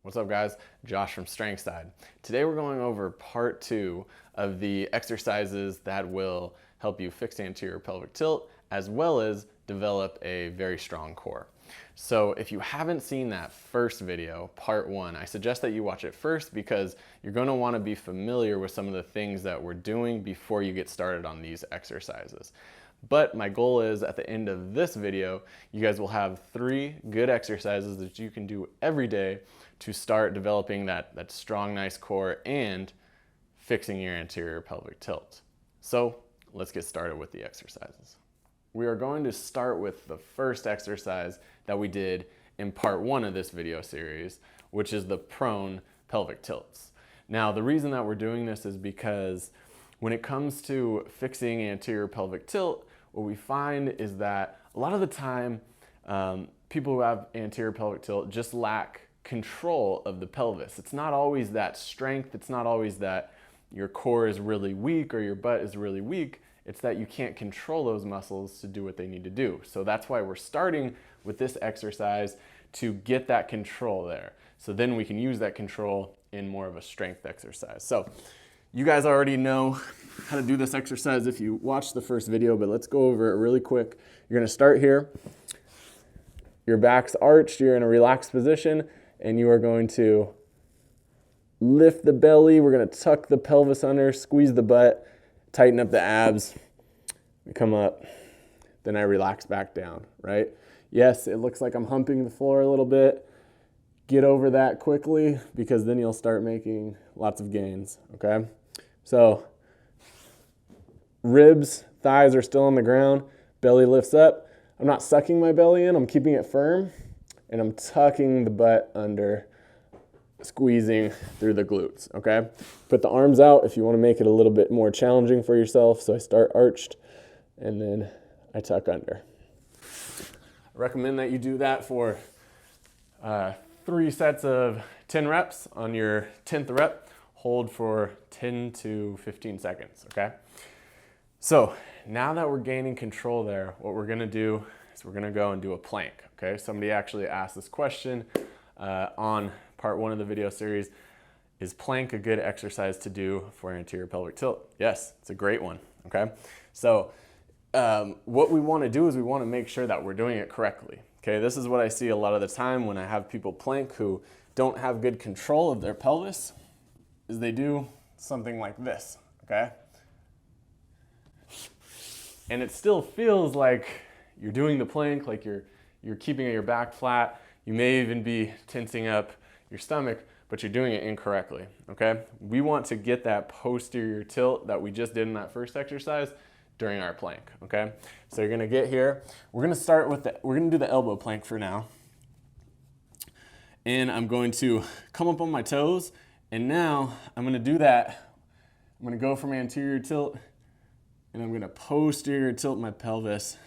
What's up guys? Josh from Strength Side. Today we're going over part 2 of the exercises that will help you fix anterior pelvic tilt as well as develop a very strong core. So if you haven't seen that first video, part 1, I suggest that you watch it first because you're going to want to be familiar with some of the things that we're doing before you get started on these exercises. But my goal is at the end of this video, you guys will have 3 good exercises that you can do every day to start developing that strong, nice core and fixing your anterior pelvic tilt. So let's get started with the exercises. We are going to start with the first exercise that we did in part 1 of this video series, which is the prone pelvic tilts. Now, the reason that we're doing this is because when it comes to fixing anterior pelvic tilt, what we find is that a lot of the time, people who have anterior pelvic tilt just lack control of the pelvis. It's not always that strength. It's not always that your core is really weak or your butt is really weak. It's that you can't control those muscles to do what they need to do. So that's why we're starting with this exercise to get that control there. So then we can use that control in more of a strength exercise. So you guys already know how to do this exercise if you watched the first video, but let's go over it really quick. You're gonna start here. Your back's arched, you're in a relaxed position, and you are going to lift the belly. We're gonna tuck the pelvis under, squeeze the butt, tighten up the abs. We come up, then I relax back down, right? Yes, it looks like I'm humping the floor a little bit. Get over that quickly because then you'll start making lots of gains, okay? So ribs, thighs are still on the ground, belly lifts up. I'm not sucking my belly in, I'm keeping it firm, and I'm tucking the butt under, squeezing through the glutes, okay? Put the arms out if you want to make it a little bit more challenging for yourself. So I start arched, and then I tuck under. I recommend that you do that for 3 sets of 10 reps. On your 10th rep, hold for 10 to 15 seconds, okay? So now that we're gaining control there, what we're gonna do is we're gonna go and do a plank, okay? Somebody actually asked this question on part 1 of the video series. Is plank a good exercise to do for anterior pelvic tilt? Yes, it's a great one, okay? So what we wanna do is we wanna make sure that we're doing it correctly, okay? This is what I see a lot of the time when I have people plank who don't have good control of their pelvis, is they do something like this, okay? And it still feels like you're doing the plank, like you're keeping your back flat. You may even be tensing up your stomach, but you're doing it incorrectly, okay? We want to get that posterior tilt that we just did in that first exercise during our plank, okay? So you're gonna get here. We're gonna do the elbow plank for now. And I'm going to come up on my toes, and now I'm gonna do that. I'm gonna go from anterior tilt, and I'm gonna posterior tilt my pelvis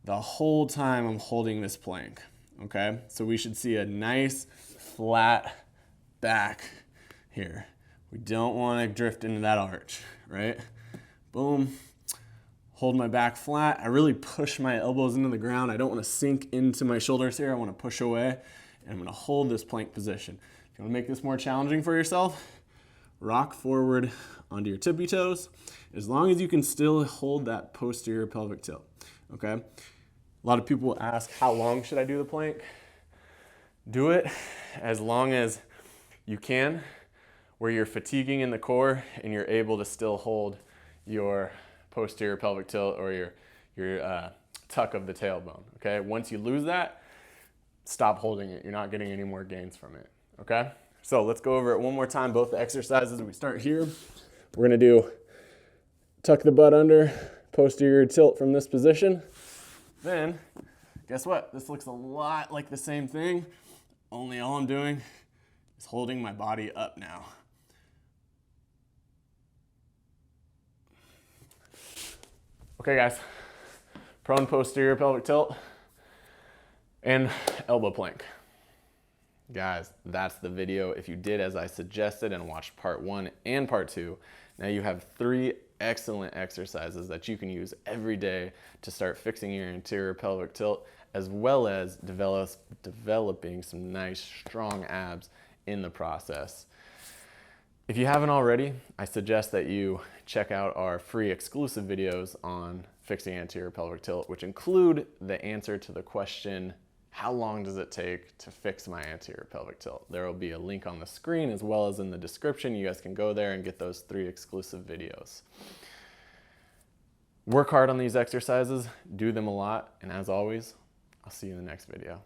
the whole time I'm holding this plank, okay? So we should see a nice flat back here. We don't wanna drift into that arch, right? Boom, hold my back flat. I really push my elbows into the ground. I don't wanna sink into my shoulders here. I wanna push away, and I'm gonna hold this plank position. If you wanna make this more challenging for yourself, rock forward onto your tippy toes, as long as you can still hold that posterior pelvic tilt, okay? A lot of people ask, how long should I do the plank? Do it as long as you can, where you're fatiguing in the core and you're able to still hold your posterior pelvic tilt or your tuck of the tailbone, okay? Once you lose that, stop holding it. You're not getting any more gains from it, okay? So let's go over it one more time, both the exercises. We start here. We're gonna do tuck the butt under, posterior tilt from this position. Then, guess what? This looks a lot like the same thing, only all I'm doing is holding my body up now. Okay guys, prone posterior pelvic tilt and elbow plank. Guys, that's the video. If you did as I suggested and watched part 1 and part 2, now you have 3 excellent exercises that you can use every day to start fixing your anterior pelvic tilt as well as developing some nice strong abs in the process. If you haven't already, I suggest that you check out our free exclusive videos on fixing anterior pelvic tilt, which include the answer to the question, how long does it take to fix my anterior pelvic tilt? There will be a link on the screen as well as in the description. You guys can go there and get those 3 exclusive videos. Work hard on these exercises, do them a lot, and as always, I'll see you in the next video.